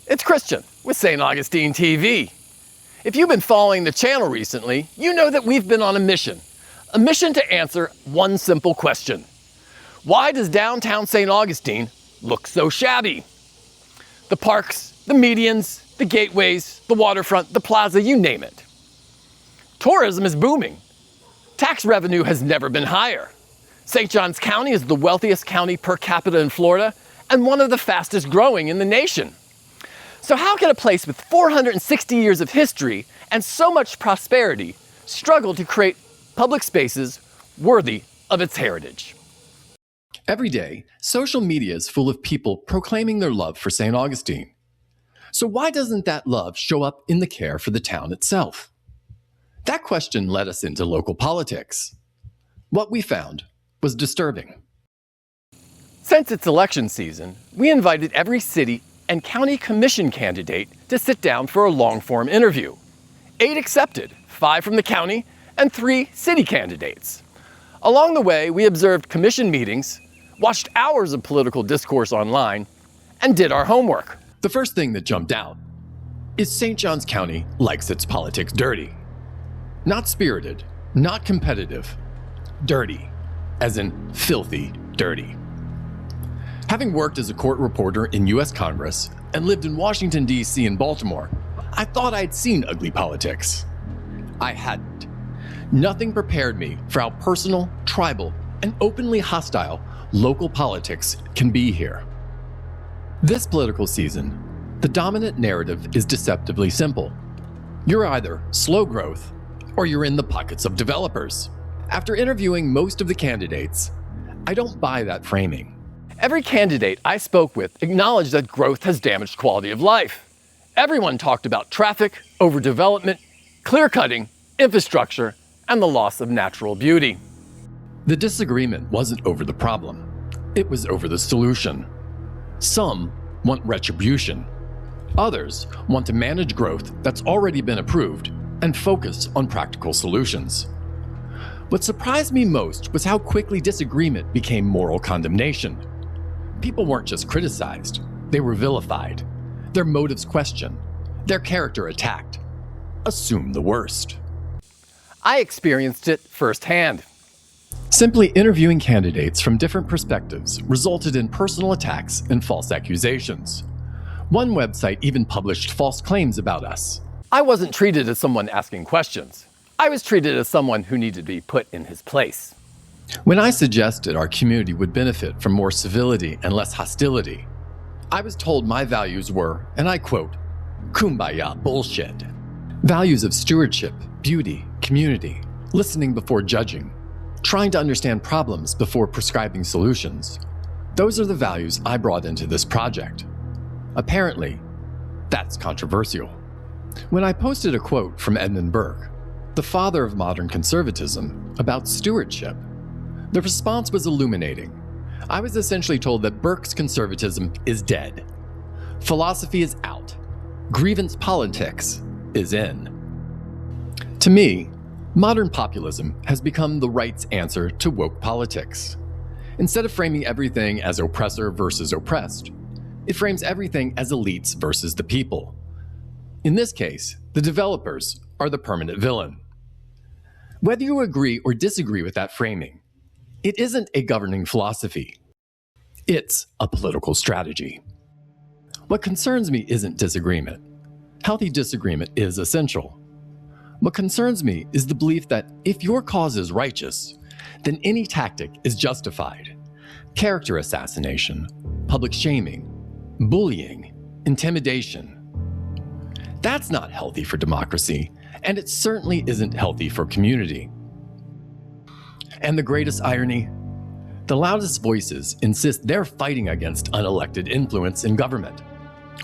It's Christian with St. Augustine TV. If you've been following the channel recently, you know that we've been on a mission to answer one simple question. Why does downtown St. Augustine look so shabby? The parks, the medians, the gateways, the waterfront, the plaza, you name it. Tourism is booming. Tax revenue has never been higher. St. Johns County is the wealthiest county per capita in Florida and one of the fastest growing in the nation. So how can a place with 460 years of history and so much prosperity struggle to create public spaces worthy of its heritage? Every day, social media is full of people proclaiming their love for St. Augustine. So why doesn't that love show up in the care for the town itself? That question led us into local politics. What we found was disturbing. Since it's election season, we invited every city and county commission candidate to sit down for a long-form interview. 8 accepted, 5 from the county, and 3 city candidates. Along the way, we observed commission meetings, watched hours of political discourse online, and did our homework. The first thing that jumped out is St. Johns County likes its politics dirty. Not spirited, not competitive, dirty, as in filthy dirty. Having worked as a court reporter in U.S. Congress and lived in Washington, D.C. and Baltimore, I thought I'd seen ugly politics. I hadn't. Nothing prepared me for how personal, tribal, and openly hostile local politics can be here. This political season, the dominant narrative is deceptively simple. You're either slow growth or you're in the pockets of developers. After interviewing most of the candidates, I don't buy that framing. Every candidate I spoke with acknowledged that growth has damaged quality of life. Everyone talked about traffic, overdevelopment, clear-cutting, infrastructure, and the loss of natural beauty. The disagreement wasn't over the problem. It was over the solution. Some want retribution. Others want to manage growth that's already been approved and focus on practical solutions. What surprised me most was how quickly disagreement became moral condemnation. People weren't just criticized, they were vilified, their motives questioned, their character attacked. Assume the worst. I experienced it firsthand. Simply interviewing candidates from different perspectives resulted in personal attacks and false accusations. One website even published false claims about us. I wasn't treated as someone asking questions. I was treated as someone who needed to be put in his place. When I suggested our community would benefit from more civility and less hostility, I was told my values were, and I quote, "kumbaya bullshit." Values of stewardship, beauty, community, listening before judging, trying to understand problems before prescribing solutions. Those are the values I brought into this project. Apparently, that's controversial. When I posted a quote from Edmund Burke, the father of modern conservatism, about stewardship, the response was illuminating. I was essentially told that Burke's conservatism is dead. Philosophy is out. Grievance politics is in. To me, modern populism has become the right's answer to woke politics. Instead of framing everything as oppressor versus oppressed, it frames everything as elites versus the people. In this case, the developers are the permanent villain. Whether you agree or disagree with that framing, it isn't a governing philosophy. It's a political strategy. What concerns me isn't disagreement. Healthy disagreement is essential. What concerns me is the belief that if your cause is righteous, then any tactic is justified. Character assassination, public shaming, bullying, intimidation. That's not healthy for democracy, and it certainly isn't healthy for community. And the greatest irony? The loudest voices insist they're fighting against unelected influence in government,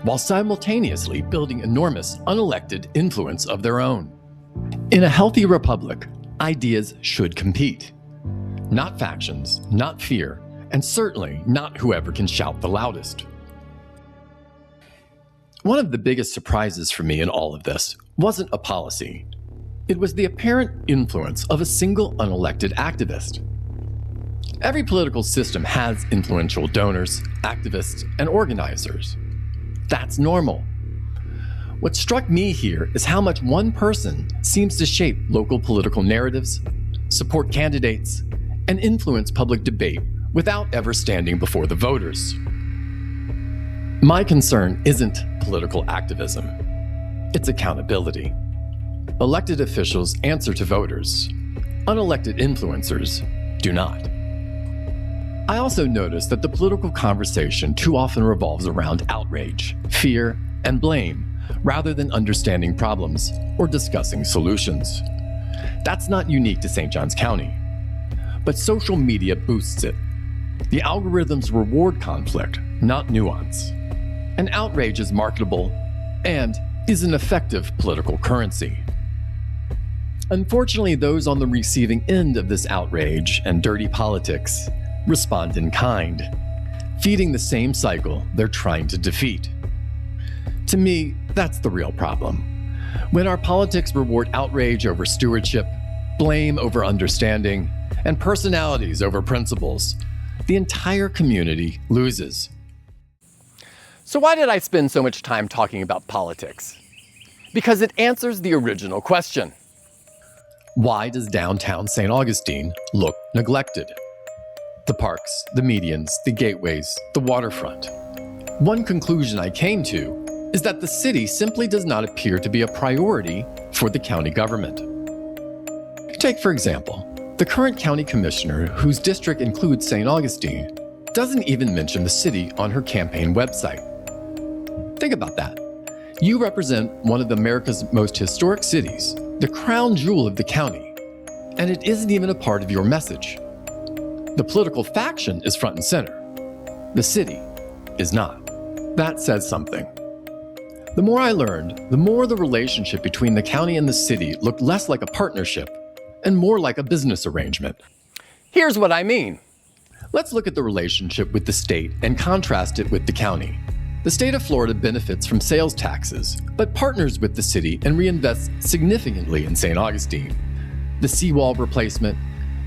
while simultaneously building enormous unelected influence of their own. In a healthy republic, ideas should compete. Not factions, not fear, and certainly not whoever can shout the loudest. One of the biggest surprises for me in all of this wasn't a policy. It was the apparent influence of a single unelected activist. Every political system has influential donors, activists, and organizers. That's normal. What struck me here is how much one person seems to shape local political narratives, support candidates, and influence public debate without ever standing before the voters. My concern isn't political activism. It's accountability. Elected officials answer to voters. Unelected influencers do not. I also notice that the political conversation too often revolves around outrage, fear, and blame, rather than understanding problems or discussing solutions. That's not unique to St. Johns County, but social media boosts it. The algorithms reward conflict, not nuance. And outrage is marketable and is an effective political currency. Unfortunately, those on the receiving end of this outrage and dirty politics respond in kind, feeding the same cycle they're trying to defeat. To me, that's the real problem. When our politics reward outrage over stewardship, blame over understanding, and personalities over principles, the entire community loses. So why did I spend so much time talking about politics? Because it answers the original question. Why does downtown St. Augustine look neglected? The parks, the medians, the gateways, the waterfront. One conclusion I came to is that the city simply does not appear to be a priority for the county government. Take, for example, the current county commissioner, whose district includes St. Augustine, doesn't even mention the city on her campaign website. Think about that. You represent one of America's most historic cities, the crown jewel of the county, and it isn't even a part of your message. The political faction is front and center. The city is not. That says something. The more I learned, the more the relationship between the county and the city looked less like a partnership and more like a business arrangement. Here's what I mean. Let's look at the relationship with the state and contrast it with the county. The state of Florida benefits from sales taxes, but partners with the city and reinvests significantly in St. Augustine. The seawall replacement,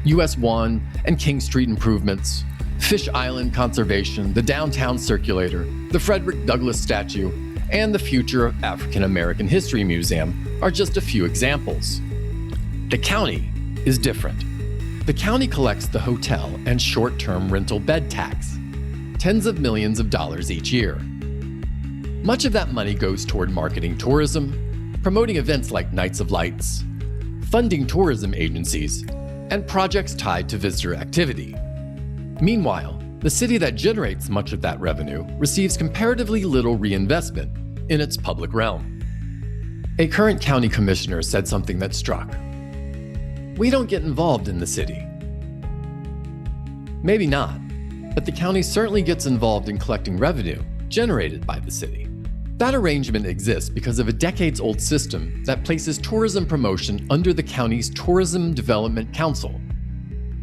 US 1 and King Street improvements, Fish Island conservation, the downtown circulator, the Frederick Douglass statue, and the Future African American History Museum are just a few examples. The county is different. The county collects the hotel and short-term rental bed tax, tens of millions of dollars each year. Much of that money goes toward marketing tourism, promoting events like Nights of Lights, funding tourism agencies, and projects tied to visitor activity. Meanwhile, the city that generates much of that revenue receives comparatively little reinvestment in its public realm. A current county commissioner said something that struck. We don't get involved in the city. Maybe not, but the county certainly gets involved in collecting revenue generated by the city. That arrangement exists because of a decades-old system that places tourism promotion under the county's Tourism Development Council.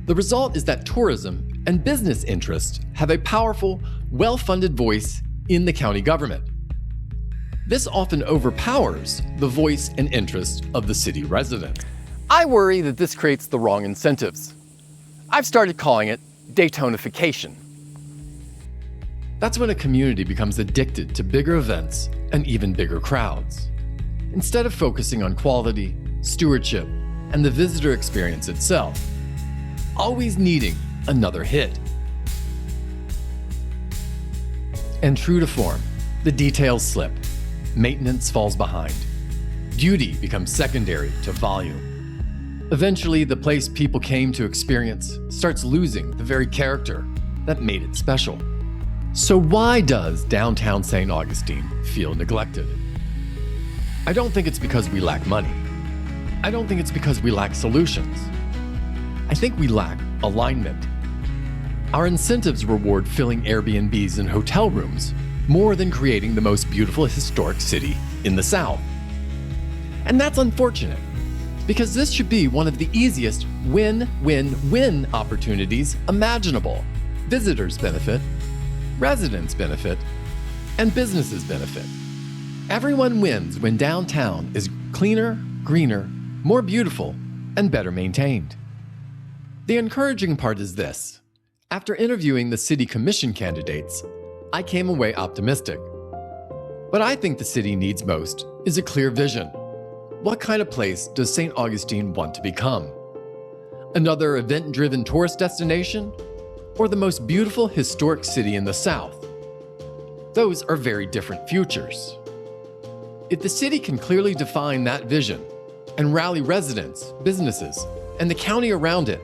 The result is that tourism and business interests have a powerful, well-funded voice in the county government. This often overpowers the voice and interest of the city residents. I worry that this creates the wrong incentives. I've started calling it Daytonification. That's when a community becomes addicted to bigger events and even bigger crowds. Instead of focusing on quality, stewardship, and the visitor experience itself, always needing another hit. And true to form, the details slip. Maintenance falls behind. Beauty becomes secondary to volume. Eventually, the place people came to experience starts losing the very character that made it special. So why does downtown St. Augustine feel neglected? I don't think it's because we lack money. I don't think it's because we lack solutions. I think we lack alignment. Our incentives reward filling Airbnbs and hotel rooms more than creating the most beautiful historic city in the South. And that's unfortunate, because this should be one of the easiest win-win-win opportunities imaginable. Visitors benefit, residents benefit, and businesses benefit. Everyone wins when downtown is cleaner, greener, more beautiful, and better maintained. The encouraging part is this. After interviewing the city commission candidates, I came away optimistic. What I think the city needs most is a clear vision. What kind of place does St. Augustine want to become? Another event-driven tourist destination? Or the most beautiful historic city in the South? Those are very different futures. If the city can clearly define that vision and rally residents, businesses, and the county around it,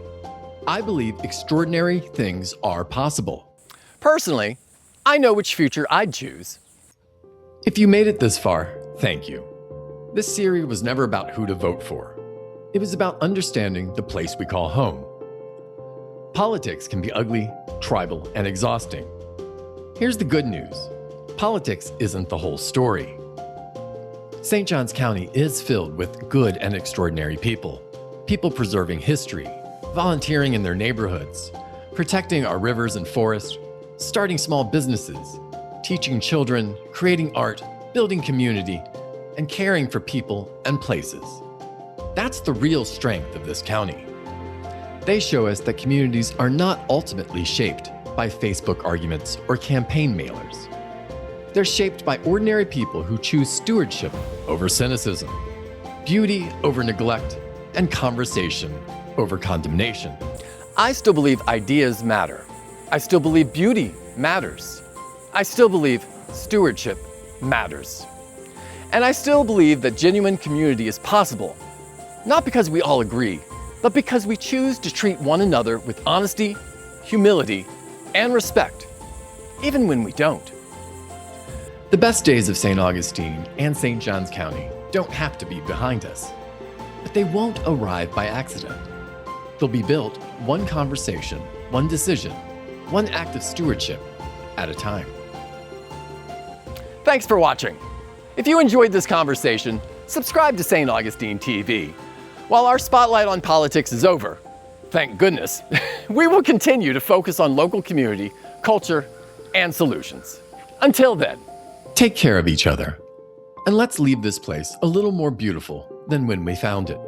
I believe extraordinary things are possible. Personally, I know which future I'd choose. If you made it this far, thank you. This series was never about who to vote for. It was about understanding the place we call home. Politics can be ugly, tribal, and exhausting. Here's the good news. Politics isn't the whole story. St. Johns County is filled with good and extraordinary people. People preserving history, volunteering in their neighborhoods, protecting our rivers and forests, starting small businesses, teaching children, creating art, building community, and caring for people and places. That's the real strength of this county. They show us that communities are not ultimately shaped by Facebook arguments or campaign mailers. They're shaped by ordinary people who choose stewardship over cynicism, beauty over neglect, and conversation over condemnation. I still believe ideas matter. I still believe beauty matters. I still believe stewardship matters. And I still believe that genuine community is possible, not because we all agree, but because we choose to treat one another with honesty, humility, and respect, even when we don't. The best days of St. Augustine and St. Johns County don't have to be behind us, but they won't arrive by accident. They'll be built one conversation, one decision, one act of stewardship at a time. Thanks for watching. If you enjoyed this conversation, subscribe to St. Augustine TV. While our spotlight on politics is over, thank goodness, we will continue to focus on local community, culture, and solutions. Until then, take care of each other, and let's leave this place a little more beautiful than when we found it.